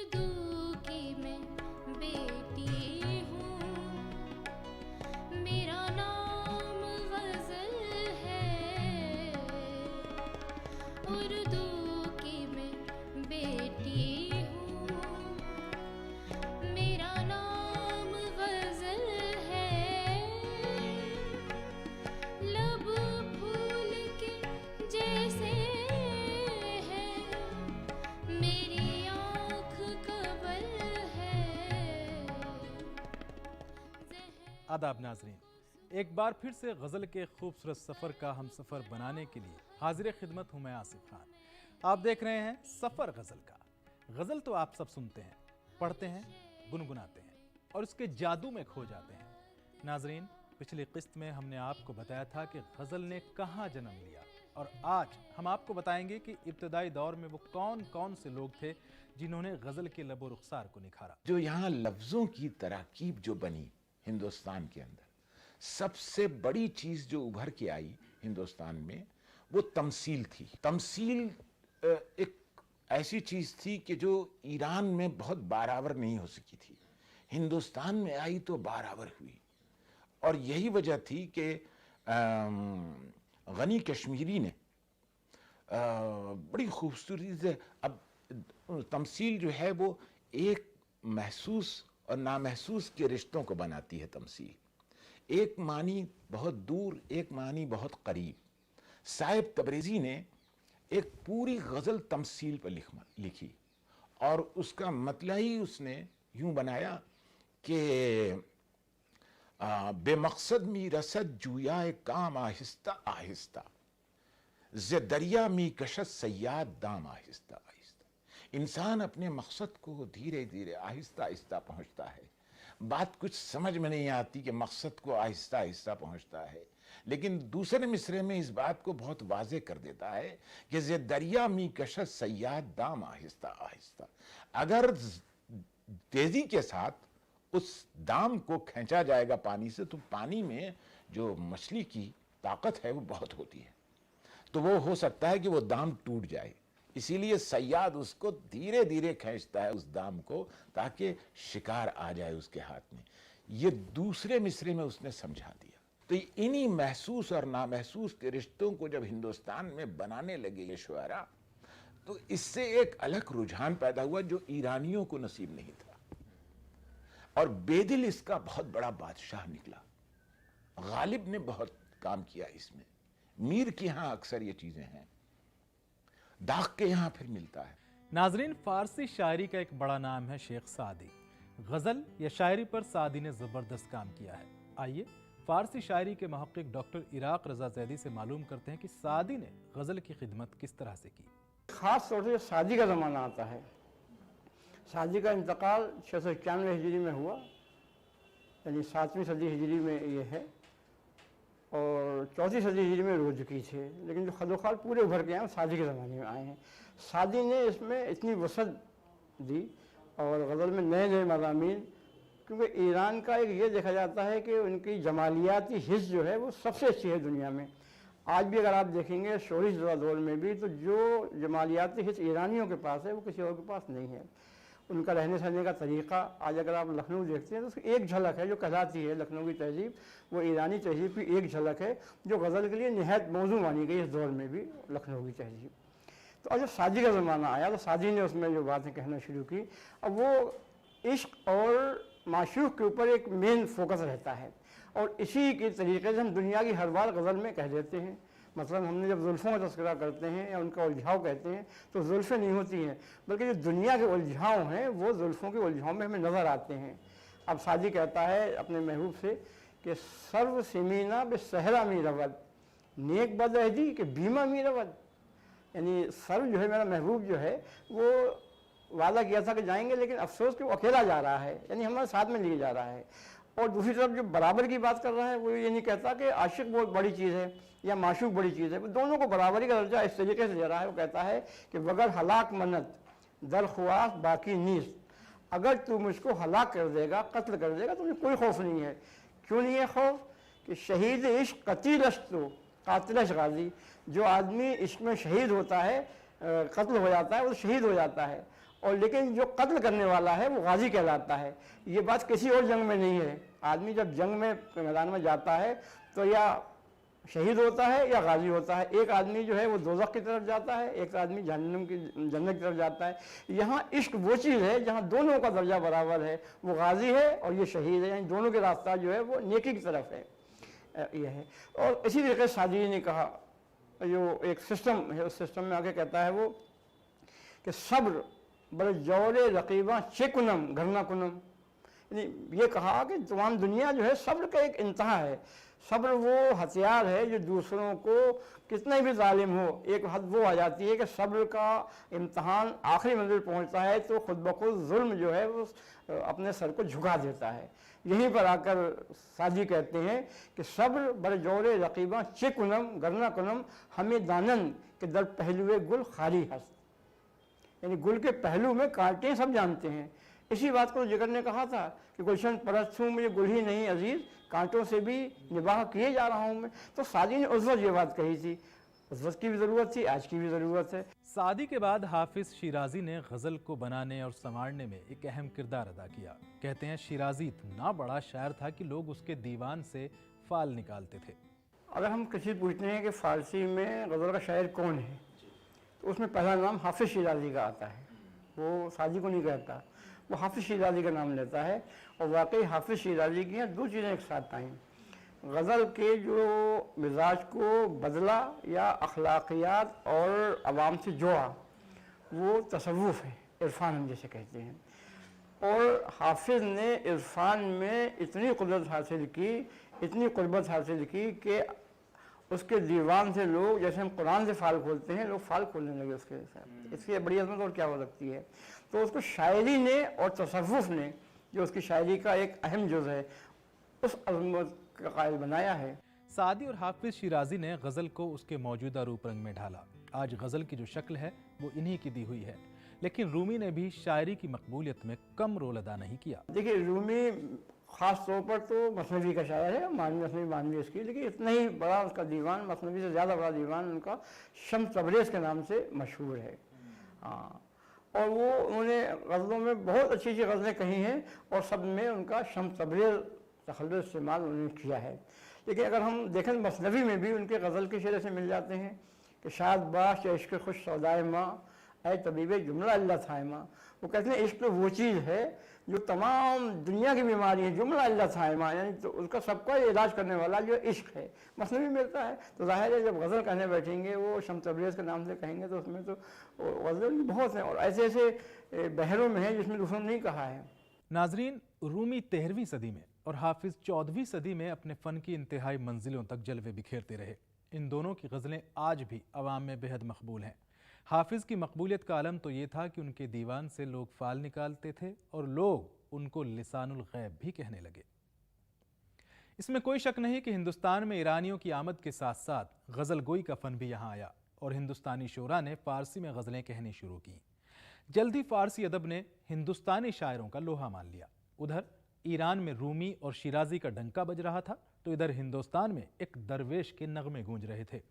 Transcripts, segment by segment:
उर्दू की मैं बेटी हूँ, मेरा नाम गजल है। उर्दू की मैं बेटी हूँ, मेरा नाम गजल है। लब फूल के जैसे है, मेरी आँख कबल है। आदाब नाजरीन, एक बार फिर से गज़ल के खूबसूरत सफ़र का हम सफ़र बनाने के लिए हाजिर खिदमत हूँ मैं आसिफ खान। आप देख रहे हैं सफ़र गज़ल का। गज़ल तो आप सब सुनते हैं, पढ़ते हैं, गुनगुनाते हैं और उसके जादू में खो जाते हैं। नाजरीन, पिछली किस्त में हमने आपको बताया था कि गज़ल ने कहाँ जन्म लिया, और आज हम आपको बताएंगे कि इब्तदाई दौर में वो कौन कौन से लोग थे जिन्होंने गज़ल के लबो रुखसार को निखारा। जो यहाँ लफ्ज़ों की तरकीब जो बनी हिंदुस्तान के अंदर, सबसे बड़ी चीज़ जो उभर के आई हिंदुस्तान में वो तमसील थी। तमसील एक ऐसी चीज़ थी कि जो ईरान में बहुत बारावर नहीं हो सकी थी, हिंदुस्तान में आई तो बारावर हुई। और यही वजह थी कि गनी कश्मीरी ने बड़ी खूबसूरती से, अब तमसील जो है वो एक महसूस और नामहसूस के रिश्तों को बनाती है। तमसील एक मानी बहुत दूर, एक मानी बहुत करीब। साहिब तबरेज़ी ने एक पूरी गज़ल तमसील पर लिखी और उसका मतलब ही उसने यूं बनाया कि बेमकसद मी रसद जुया काम आहिस्ता आहिस्ता, ज़े दरिया मी कशत सयाद दाम आहिस्ता आहिस्ता। इंसान अपने मकसद को धीरे धीरे आहिस्ता आहिस्ता पहुंचता है। बात कुछ समझ में नहीं आती कि मकसद को आहिस्ता आहिस्ता पहुंचता है, लेकिन दूसरे मिसरे में इस बात को बहुत वाज़े कर देता है कि ज़े दरिया मी कशत सयाद दाम आहिस्ता आहिस्ता। अगर तेजी के साथ उस दाम को खींचा जाएगा पानी से, तो पानी में जो मछली की ताकत है वो बहुत होती है, तो वो हो सकता है कि वो दाम टूट जाए। इसीलिए सयाद उसको धीरे धीरे खींचता है उस दाम को, ताकि शिकार आ जाए उसके हाथ में। ये दूसरे मिसरे में उसने समझा दिया। तो इन्हीं महसूस और नामहसूस के रिश्तों को जब हिंदुस्तान में बनाने लगे ये शुआरा, तो इससे एक अलग रुझान पैदा हुआ जो ईरानियों को नसीब नहीं था। और बेदिल इसका बहुत बड़ा बादशाह निकला। गालिब ने बहुत काम किया इसमें। मीर के यहाँ अक्सर ये चीजें हैं, दाग के यहाँ फिर मिलता है। नाजरीन, फारसी शायरी का एक बड़ा नाम है शेख सादी। गज़ल या शायरी पर सादी ने ज़बरदस्त काम किया है। आइए फारसी शायरी के महक़्क़िक़ डॉक्टर इराक रज़ा ज़ैदी से मालूम करते हैं कि सादी ने गज़ल की खिदमत किस तरह से की। ख़ास तौर से सादी का ज़माना आता है। सादी का इंतकाल 691 हिजरी में हुआ, यानी 7वीं सदी हिजरी में ये है, और 4वीं सदी हिजरी में रोज की थे। लेकिन जो खदोखाल पूरे उभर के आए सादी के ज़माने में आए हैं। सादी ने इसमें इतनी वसअत दी और गज़ल में नए नए मज़ामीन, क्योंकि ईरान का एक ये देखा जाता है कि उनकी जमालियाती हिस्स जो है वो सबसे अच्छी है दुनिया में। आज भी अगर आप देखेंगे शोरी ज़दा दौर में भी, तो जो जमालियाती हिस्स ईरानियों के पास है वो किसी और के पास नहीं है। उनका रहने सहने का तरीक़ा, आज अगर आप लखनऊ देखते हैं तो उसकी एक झलक है जो कहलाती है लखनऊ की तहज़ीब, वो ईरानी तहज़ीब की एक झलक है जो गज़ल के लिए निहायत मौजू मानी गई इस दौर में भी, लखनऊ की तहज़ीब। तो अब जब शादी का ज़माना आया तो शादी ने उसमें जो बातें कहना शुरू की। अब वो इश्क और माशूक़ के ऊपर एक मेन फोकस रहता है, और इसी के तरीके से हम दुनिया की हर बार गज़ल में कह देते हैं। मतलब हमने जब जुल्फ़ों का तज़किरा करते हैं या उनका उलझाव कहते हैं, तो जुल्फ़ें नहीं होती हैं, बल्कि जो दुनिया के उलझाव हैं वो जुल्फ़ों के उलझाव में हमें नज़र आते हैं। अब सादी कहता है अपने महबूब से कि सर्व सिमीना बे सहरा मी रवद, नेक बदअहदी के बीमा मी रवद। यानी सर्व जो है, मेरा महबूब जो है, वो वादा किया था कि जाएंगे, लेकिन अफसोस कि वो अकेला जा रहा है, यानी हमारे साथ में लिए जा रहा है। और दूसरी तरफ जो बराबर की बात कर रहा है वो ये नहीं कहता कि आशिक बहुत बड़ी चीज़ है या माशूक बड़ी चीज़ है, वो दोनों को बराबरी का दर्जा इस तरीके से दे रहा है। वो कहता है कि वगर हलाक मन्नत दर ख्वास बाकी नीस, अगर तू मुझको हलाक कर देगा, कत्ल कर देगा, तो मुझे कोई खौफ नहीं है। क्यों नहीं है खौफ? कि शहीद इश्क कतीलस्तो कातिलश गाजी, जो आदमी इश्क में शहीद होता है, कत्ल हो जाता है, वो शहीद हो जाता है। और लेकिन जो कत्ल करने वाला है वो गाजी कहलाता है। ये बात किसी और जंग में नहीं है। आदमी जब जंग में मैदान में जाता है तो या शहीद होता है या गाजी होता है। एक आदमी जो है वो दोज़ख की तरफ जाता है, एक आदमी जहन्नम की जन्नत की तरफ जाता है। यहाँ इश्क वो चीज़ है जहाँ दोनों का दर्जा बराबर है, वो गाजी है और ये शहीद है, यानी दोनों के रास्ता जो है वो नेकी की तरफ है। यह है। और इसी तरीके से सादी ने कहा, जो एक सिस्टम है उस सिस्टम में आगे कहता है वो कि सब्र बड़े जौरे रकीबा चेकुनम घरना कुनम, यानी ये कहा कि तमाम दुनिया जो है सब्र का एक इंतहा है। सब्र वो हथियार है जो दूसरों को कितना भी जालिम हो, एक हद वो आ जाती है कि सब्र का इम्तहान आखिरी मंजिल पहुंचता है तो खुद ब खुद जुल्म जो है वो अपने सर को झुका देता है। यहीं पर आकर साजी कहते हैं कि सब्र बड़े जोरे रकीबा चिकुनम गरना कुनम हमें दानन के दर पहलुए गुल खाली हस्त, यानी गुल के पहलू में कांटे सब जानते हैं। इसी बात को जिक्र ने कहा था कि गुलशन परस्त हूँ, मुझे गुल ही नहीं अजीज़, कांटों से भी निबाह किए जा रहा हूँ मैं। तो सादी ने उस वक्त ये बात कही थी, उस वक्त की भी ज़रूरत थी, आज की भी ज़रूरत है। सादी के बाद हाफिज शिराजी ने गज़ल को बनाने और संवारने में एक अहम किरदार अदा किया। कहते हैं शिराजी इतना बड़ा शायर था कि लोग उसके दीवान से फाल निकालते थे। अगर हम किसी पूछते हैं कि फ़ारसी में गज़ल का शायर कौन है तो उसमें पहला नाम हाफिज शिराजी का आता है। वो सादी को नहीं कहता, वो हाफिज शिराजी का नाम लेता है। और वाकई हाफिज शिराजी की दो चीज़ें एक साथ आईं, गज़ल के जो मिजाज को बदला या अखलाकियात और अवाम से जोड़ा, वो तसव्वुफ़ है, इरफान हम जैसे कहते हैं। और हाफिज़ ने इरफान में इतनी कुदरत हासिल की, इतनी कुर्बत हासिल की कि उसके दीवान से लोग, जैसे हम कुरान से फाल खोलते हैं, लोग फाल खोलने लगे उसके साथ। इसकी बड़ी अजमत और क्या हो सकती है। तो उसको शायरी ने और तसव्वुफ़ ने, जो उसकी शायरी का एक अहम जुज़ है, उस अजमत का कायल बनाया है। सादी और हाफिज शिराजी ने गज़ल को उसके मौजूदा रूप रंग में ढाला। आज गज़ल की जो शक्ल है वो इन्हीं की दी हुई है। लेकिन रूमी ने भी शायरी की मकबूलियत में कम रोल अदा नहीं किया। देखिए, रूमी ख़ास तौर पर तो मसनवी का शायर है, मसनवी मानवी उसकी, लेकिन इतना ही बड़ा उसका दीवान, मसनवी से ज़्यादा बड़ा दीवान उनका शम्स तबरेज़ के नाम से मशहूर है। हाँ, और वो उन्होंने गज़लों में बहुत अच्छी अच्छी गज़लें कही हैं और सब में उनका शम्स तबरेज़ तखल्लुस इस्तेमाल उन्होंने किया है। लेकिन अगर हम देखें मसनवी में भी उनके गज़ल के शेर से मिल जाते हैं कि शाद बाश या इश्क़ खुश सौदाए माँ ऐ तबीब जुमला अल्लाह थाए माँ। वो कहते हैं इश्क़ तो वो चीज़ है जो तमाम दुनिया की बीमारी है, जुमला अल्लाह थाए माँ, यानी तो उसका सबका इलाज करने वाला जो इश्क़ है मसनवी मिलता है। तो ज़ाहिर है जब गज़ल कहने बैठेंगे वो शम्स तबरेज़ के नाम से कहेंगे तो उसमें तो गज़ल बहुत हैं और ऐसे ऐसे बहरों में है जिसमें दूसरों ने नहीं कहा है। नाजरीन, रूमी 13वीं सदी में और हाफिज 14वीं सदी में अपने फ़न की इंतहाई मंजिलों तक जलवे बिखेरते रहे। इन दोनों की गज़लें आज भी अवाम में बेहद मकबूल हैं। हाफिज़ की मकबूलियत का आलम तो ये था कि उनके दीवान से लोग फाल निकालते थे और लोग उनको लिसानुल गैब भी कहने लगे। इसमें कोई शक नहीं कि हिंदुस्तान में ईरानियों की आमद के साथ साथ गज़ल गोई का फ़न भी यहाँ आया और हिंदुस्तानी शोरा ने फ़ारसी में गज़लें कहनी शुरू की। जल्दी फ़ारसी अदब ने हिंदुस्तानी शायरों का लोहा मान लिया। उधर ईरान में रूमी और शिराजी का डंका बज रहा था तो इधर हिंदुस्तान में एक दरवेश के नगमे गूंज रहे थे।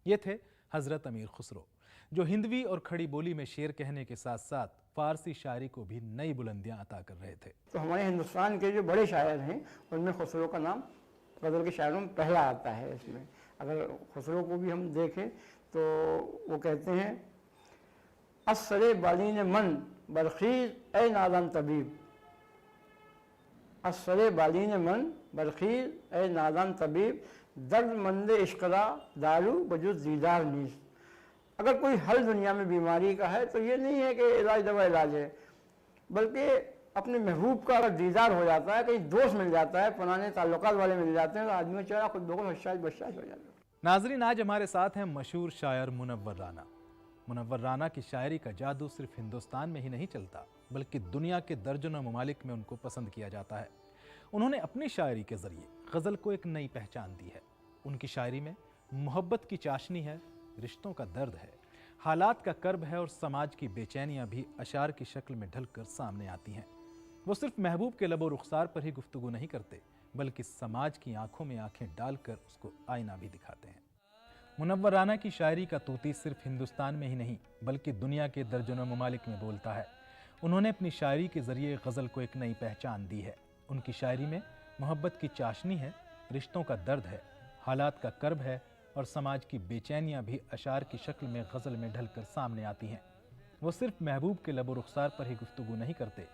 ये थे हज़रत अमीर खुसरो, जो हिंदवी और खड़ी बोली में शेर कहने के साथ साथ फ़ारसी शायरी को भी नई बुलंदियां अता कर रहे थे। तो हमारे हिंदुस्तान के जो बड़े शायर हैं उनमें खुसरो का नाम गज़ल के शायरों में पहला आता है। इसमें अगर खुसरो को भी हम देखें तो वो कहते हैं असरे बालीन मन बरखीज ए नादान तबीब, असरे बालीन मन बरखीज ए नादान तबीब, दर्द मंद इश्क़रा दारू बजुज़ दीदार नीज़। अगर कोई हल दुनिया में बीमारी का है तो ये नहीं है कि इलाज दवा इलाज है, बल्कि अपने महबूब का अगर दीदार हो जाता है, कहीं दोस्त मिल जाता है, पुराने ताल्लुकात वाले मिल जाते हैं तो आदमी का चेहरा खुद बखुद हशाश बशाश हो जाता है। नाजरीन, आज हमारे साथ हैं मशहूर शायर मुनव्वर राना। मुनव्वर राना की शायरी का जादू सिर्फ हिंदुस्तान में ही नहीं चलता बल्कि दुनिया के दर्जनों ममालिक में उनको पसंद किया जाता है। उन्होंने अपनी शायरी के ज़रिए गज़ल को एक नई पहचान दी है। उनकी शायरी में मोहब्बत की चाशनी है, रिश्तों का दर्द है, हालात का कर्ब है और समाज की बेचैनियाँ भी अशार की शक्ल में ढलकर सामने आती हैं। वो सिर्फ महबूब के लबो रुखसार पर ही गुफ्तगू नहीं करते बल्कि समाज की आंखों में आंखें डालकर उसको आईना भी दिखाते हैं। मुनव्वर राना की शायरी का तूती सिर्फ हिंदुस्तान में ही नहीं बल्कि दुनिया के दर्जनों ममालिक में बोलता है। उन्होंने अपनी शायरी के ज़रिए गज़ल को एक नई पहचान दी है। उनकी शायरी में मोहब्बत की चाशनी है, रिश्तों का दर्द है, हालात का कर्ब है और समाज की बेचैनियाँ भी अशार की शक्ल में गज़ल में ढलकर सामने आती हैं। वो सिर्फ महबूब के लबो रुखसार पर ही गुफ्तगू नहीं करते,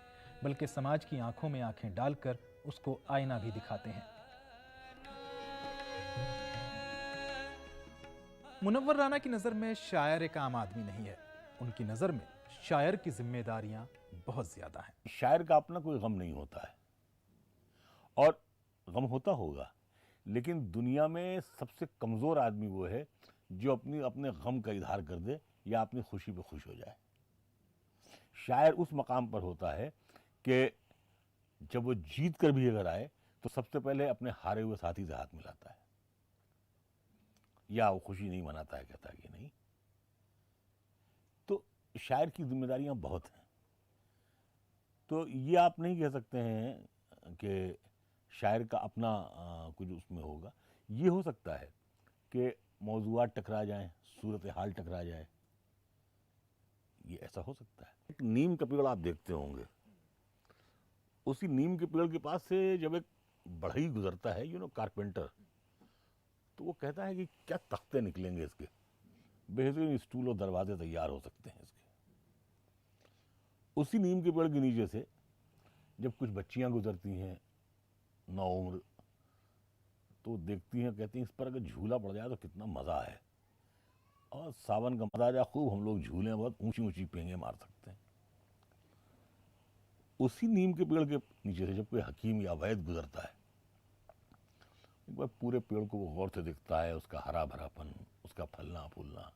बल्कि समाज की आंखों में आंखें डालकर उसको आईना भी दिखाते हैं। मुनव्वर राना की नज़र में शायर एक आम आदमी नहीं है। उनकी नज़र में शायर की जिम्मेदारियां बहुत ज़्यादा हैं। शायर का अपना कोई गम नहीं होता है, और गम होता होगा, लेकिन दुनिया में सबसे कमज़ोर आदमी वो है जो अपने गम का इजहार कर दे या अपनी खुशी पे खुश हो जाए। शायर उस मकाम पर होता है कि जब वो जीत कर भी अगर आए तो सबसे पहले अपने हारे हुए साथी से हाथ मिलाता है, या वो खुशी नहीं मनाता है, कहता है कि नहीं। तो शायर की जिम्मेदारियां बहुत हैं। तो ये आप नहीं कह सकते हैं कि शायर का अपना कुछ उसमें होगा। ये हो सकता है कि मौज़ूआत टकरा जाएं, सूरत हाल टकरा जाए, ये ऐसा हो सकता है। एक नीम का पेड़ आप देखते होंगे, उसी नीम के पेड़ के पास से जब एक बढ़ई गुजरता है, कारपेंटर, तो वो कहता है कि क्या तख्ते निकलेंगे इसके, बेहतरीन स्टूल और दरवाजे तैयार हो सकते हैं इसके। उसी नीम के पेड़ के नीचे से जब कुछ बच्चियां गुजरती हैं नौउम्र, तो देखती हैं, कहती हैं इस पर अगर झूला पड़ जाए तो कितना मज़ा है, और सावन का मजा आ जाए खूब, हम लोग झूले बहुत ऊंची ऊंची पेंगे मार सकते हैं। उसी नीम के पेड़ के नीचे से जब कोई हकीम या वैद गुजरता है, एक बार पूरे पेड़ को वो गौर से देखता है, उसका हरा भरापन, उसका फलना फूलना।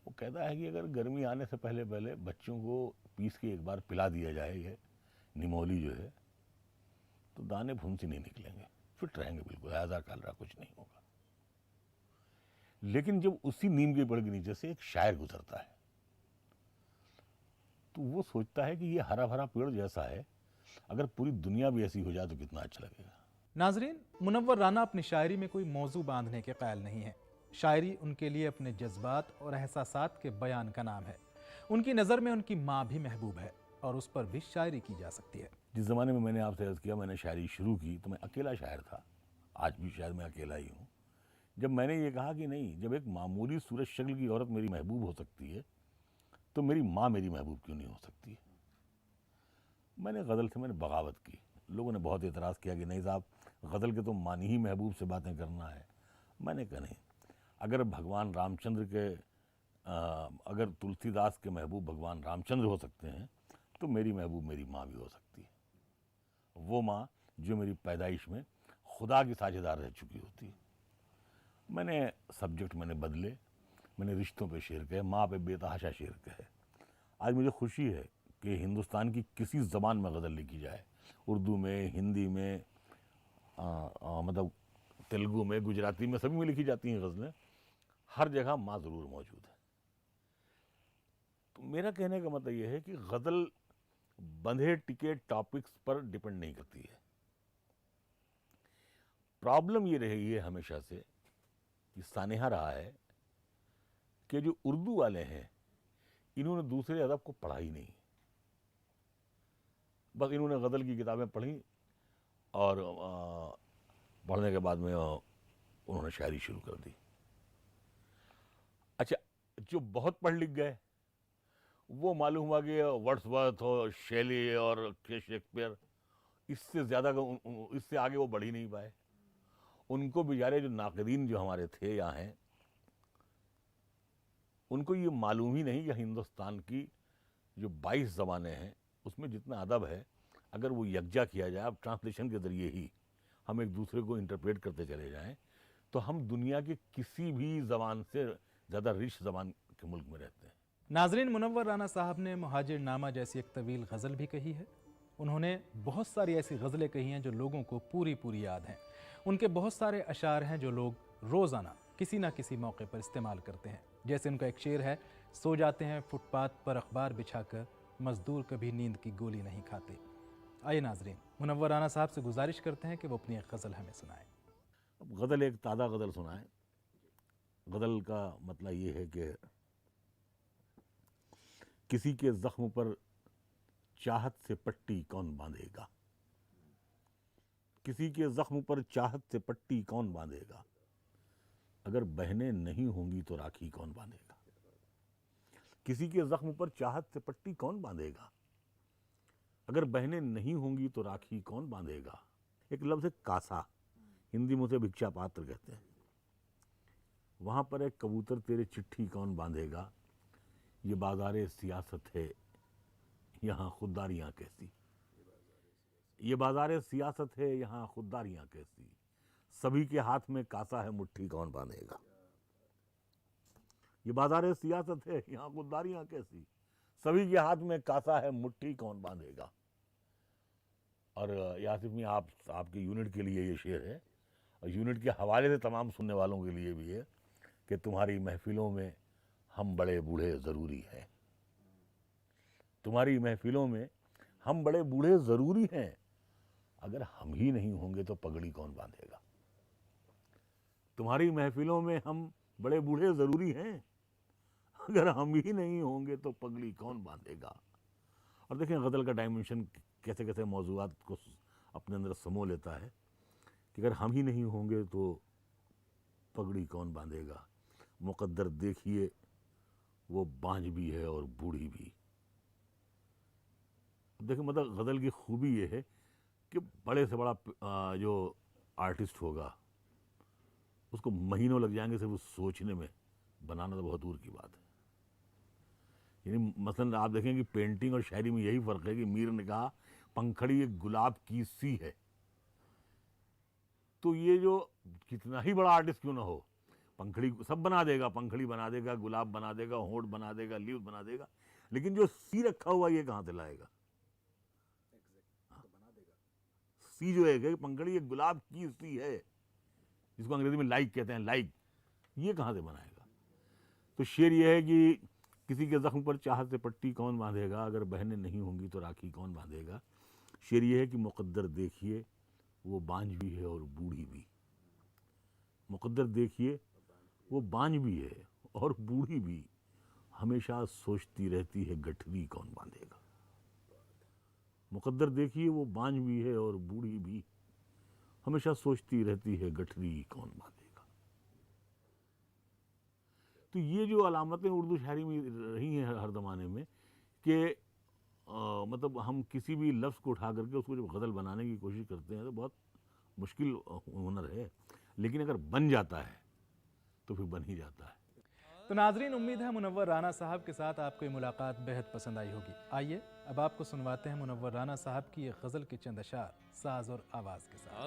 वो कहता है कि अगर गर्मी आने से पहले पहले बच्चों को पीस के एक बार पिला दिया जाए ये निमोली जो है, तो दाने फुंसी नहीं निकलेंगे, फिट रहेंगे बिल्कुल, हैजा कालरा कुछ नहीं होगा। लेकिन जब उसी नीम के पेड़ के नीचे से एक शायर गुजरता है, तो वो सोचता है कि ये हरा भरा पेड़ जैसा है, अगर पूरी दुनिया भी ऐसी हो जाए तो कितना अच्छा लगेगा। नाजरीन, मुनव्वर राना अपनी शायरी में कोई मौजू बांधने के कायल नहीं है। शायरी उनके लिए अपने जज्बात और एहसासात के बयान का नाम है। उनकी नज़र में उनकी माँ भी महबूब है और उस पर भी शायरी की जा सकती है। जिस ज़माने में मैंने आपसे अर्ज़ किया मैंने शायरी शुरू की, तो मैं अकेला शायर था, आज भी शायद मैं अकेला ही हूँ। जब मैंने ये कहा कि नहीं, जब एक मामूली सूरत शक्ल की औरत मेरी महबूब हो सकती है, तो मेरी माँ मेरी महबूब क्यों नहीं हो सकती है। मैंने गज़ल से बगावत की। लोगों ने बहुत एतराज़ किया कि नहीं साहब, गज़ल के तो मानी ही महबूब से बातें करना है। मैंने कहा नहीं, अगर भगवान रामचंद्र के अगर तुलसीदास के महबूब भगवान रामचंद्र हो सकते हैं, तो मेरी महबूब मेरी माँ भी हो सकती है। वो माँ जो मेरी पैदाइश में खुदा की साझेदार रह चुकी होती है। मैंने सब्जेक्ट बदले, मैंने रिश्तों पे शेर कहे, माँ पे बेतहाशा शेर कहे। आज मुझे खुशी है कि हिंदुस्तान की किसी ज़बान में गज़ल लिखी जाए, उर्दू में, हिंदी में, मतलब तेलुगु में, गुजराती में, सभी में लिखी जाती हैं गज़लें, हर जगह माँ ज़रूर मौजूद है। तो मेरा कहने का मतलब ये है कि गज़ल बंधे टिके टॉपिक्स पर डिपेंड नहीं करती है। प्रॉब्लम ये रही है हमेशा से, ये सानेहा रहा है कि जो उर्दू वाले हैं इन्होंने दूसरे अदब को पढ़ा ही नहीं, बस इन्होंने गज़ल की किताबें पढ़ी और पढ़ने के बाद में उन्होंने शायरी शुरू कर दी। अच्छा, जो बहुत पढ़ लिख गए वो मालूम हुआ कि वर्ड्सवर्थ और शेली और शेक्सपियर, इससे ज़्यादा इससे आगे वो बढ़ ही नहीं पाए। उनको बेचारे जो नाक़दीन जो हमारे थे यहाँ हैं, उनको ये मालूम ही नहीं कि हिंदुस्तान की जो 22 ज़बानें हैं उसमें जितना अदब है, अगर वो यकजा किया जाए, अब ट्रांसलेशन के ज़रिए ही हम एक दूसरे को इंटरप्रेट करते चले जाएं, तो हम दुनिया के किसी भी ज़बान से ज़्यादा रिच ज़बान के मुल्क में रहते हैं। नाजरीन, मुनव्वर राना साहब ने मुहाजिरनामा जैसी एक तवील गज़ल भी कही है। उन्होंने बहुत सारी ऐसी गज़लें कही हैं जो लोगों को पूरी पूरी याद हैं। उनके बहुत सारे अशार हैं जो लोग रोज़ाना किसी ना किसी मौके पर इस्तेमाल करते हैं। जैसे उनका एक शेर है, सो जाते हैं फुटपाथ पर अखबार बिछाकर, मज़दूर कभी नींद की गोली नहीं खाते। आइए नाजरीन, मुनव्वर राना साहब से गुजारिश करते हैं कि वो अपनी एक गज़ल हमें सुनाएं। अब गज़ल एक ताज़ा गज़ल सुनाएं। गज़ल का मतलब ये है कि किसी के ज़ख्म पर चाहत से पट्टी कौन बांधेगा? किसी के जख्म पर चाहत से पट्टी कौन बांधेगा? अगर बहनें नहीं होंगी तो राखी कौन बांधेगा? किसी के जख्म पर चाहत से पट्टी कौन बांधेगा? अगर बहनें नहीं होंगी तो राखी कौन बांधेगा? एक लफ्ज़ है कासा, हिंदी में उसे भिक्षा पात्र कहते हैं। वहाँ पर एक कबूतर तेरे चिट्ठी कौन बांधेगा? ये बाज़ारे सियासत है यहाँ खुददारियाँ कैसी। ये बाज़ारे सियासत है यहाँ खुददारियाँ कैसी। सभी के हाथ में कासा है मुट्ठी कौन बांधेगा। ये बाज़ारे सियासत है यहाँ खुददारियाँ कैसी। सभी के हाथ में कासा है मुट्ठी कौन बांधेगा। और यासिफ में आपके यूनिट के लिए ये शेर है, और यूनिट के हवाले से तमाम सुनने वालों के लिए भी है कि तुम्हारी महफिलों में हम बड़े बूढ़े ज़रूरी हैं। तुम्हारी महफिलों में हम बड़े बूढ़े ज़रूरी हैं। अगर हम ही नहीं होंगे तो पगड़ी कौन बांधेगा। तुम्हारी महफिलों में हम बड़े बूढ़े ज़रूरी हैं। अगर हम ही नहीं होंगे तो पगड़ी कौन बांधेगा। और देखें गज़ल का डायमेंशन कैसे कैसे मौज़ूआत को अपने अंदर समो लेता है कि अगर हम ही नहीं होंगे तो पगड़ी कौन बांधेगा। मुक़द्दर देखिए वो बांझ भी है और बूढ़ी भी। देखिए मतलब गज़ल की खूबी ये है कि बड़े से बड़ा जो आर्टिस्ट होगा उसको महीनों लग जाएंगे सिर्फ उस सोचने में, बनाना तो बहुत दूर की बात है। यानी मसलन आप देखें कि पेंटिंग और शायरी में यही फ़र्क है कि मीर ने कहा पंखड़ी एक गुलाब की सी है। तो ये जो कितना ही बड़ा आर्टिस्ट क्यों ना हो, पंखड़ी सब बना देगा, पंखड़ी बना देगा, गुलाब बना देगा, होंठ बना देगा, लीव बना देगा, लेकिन जो सी रखा हुआ ये कहाँ से लाएगा। सी जो है पंखड़ी एक गुलाब की सी है, जिसको अंग्रेजी में लाइक कहते हैं, लाइक, ये कहाँ से बनाएगा। तो शेर ये है कि किसी के जख्म पर चाहत से पट्टी कौन बांधेगा। अगर बहनें नहीं होंगी तो राखी कौन बांधेगा। शेर ये है कि मुक़द्दर देखिए वो बांझ भी है और बूढ़ी भी। मुक़द्दर देखिए वो बांझ भी है और बूढ़ी भी। हमेशा सोचती रहती है गठरी कौन बांधेगा। मुक़द्दर देखिए वो बांझ भी है और बूढ़ी भी। हमेशा सोचती रहती है गठरी कौन बांधेगा। तो ये जो अलामतें उर्दू शायरी में रही हैं हर ज़माने में कि मतलब हम किसी भी लफ्ज़ को उठा करके उसको जब गज़ल बनाने की कोशिश करते हैं तो बहुत मुश्किल हुनर है, लेकिन अगर बन जाता है तो फिर बन ही जाता है। तो नाजरीन, उम्मीद है मुनव्वर राना साहब के साथ आपको ये मुलाकात बेहद पसंद आई होगी। आइए अब आपको सुनवाते हैं मुनव्वर राना साहब की ये गज़ल के चंद अशार साज और आवाज़ के साथ।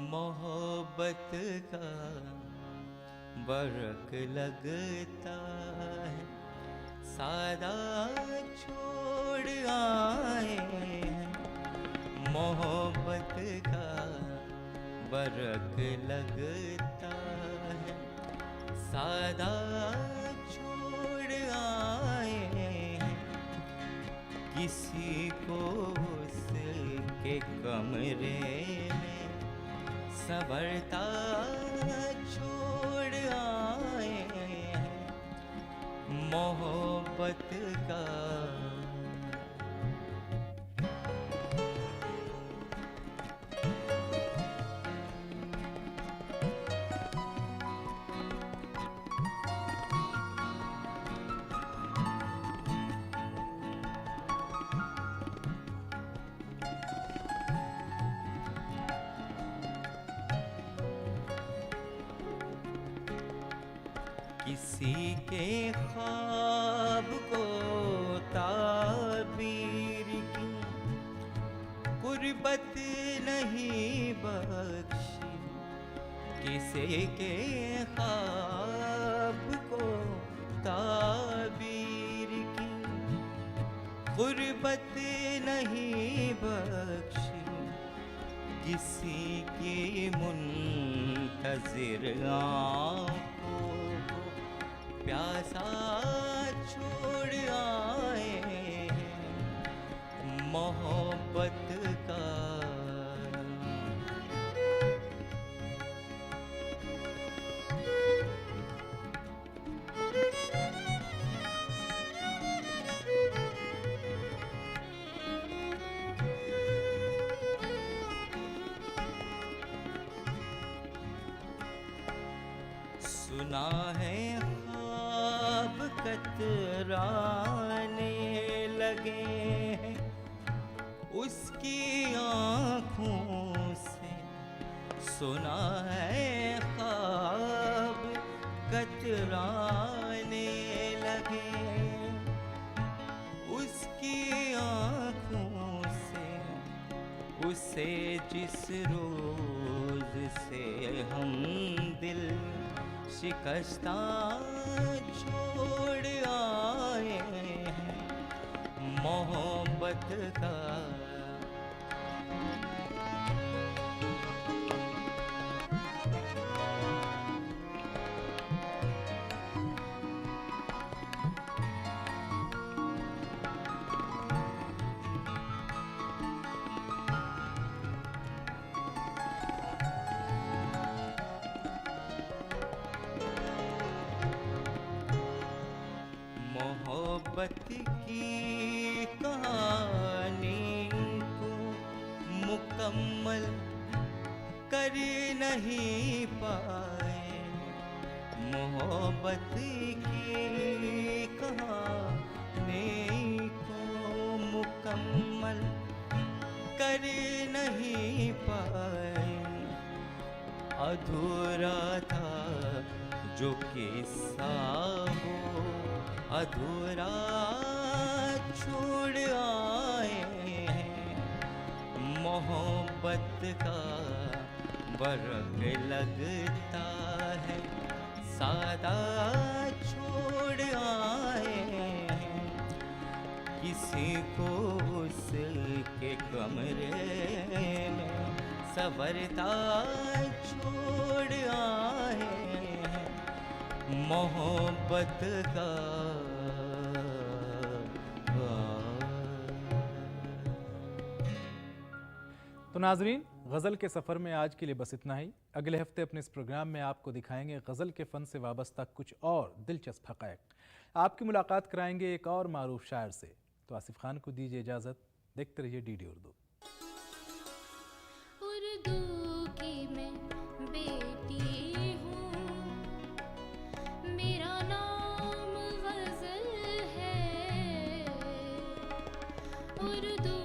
मोहब्बत का बरक लगता है, सादा छोड़ आए हैं। मोहब्बत का बरक लगता है, सादा छोड़ आए हैं। किसी को उसके कमरे में संवरता छोड़ आए हैं। मोहब्बत का किसी के ख्वाब को ताबीर की कुर्बत नहीं बख्शी। किसी के ख्वाब को ताबीर की कुर्बत नहीं बख्शी। किसी की मुंतज़िर आँखों को प्यासा छोड़ आए हैं। मोहब्बत का सुना है ख्वाब कतराने लगे हैं उसकी आँखों से, सुना है ख्वाब कतराने लगे उसकी आँखों से, उसे जिस रोज से हम दिल शिकस्ता छोड़ आए हैं मोहब्बत का। मोहब्बत की कहानी को मुकम्मल कर नहीं पाए, मोहब्बत की कहानी को मुकम्मल कर नहीं पाए, अधूरा था जो किस्सा वो अधूरा छोड़ आए हैं मोहब्बत का बरक लगता है सादा छोड़ आए हैं, किसी को उसके कमरे में संवरता छोड़ आए हैं मोहब्बत का। तो नाजरीन, गज़ल के सफ़र में आज के लिए बस इतना ही। अगले हफ्ते अपने इस प्रोग्राम में आपको दिखाएंगे गज़ल के फ़न से वाबस्ता कुछ और दिलचस्प हक़ाइक़। आपकी मुलाकात कराएंगे एक और मारूफ शायर से। तो आसिफ खान को दीजिए इजाज़त। देखते रहिए DD उर्दू। उर्दू की मैं बेटी हूँ, मेरा नाम गज़ल है। उर्दू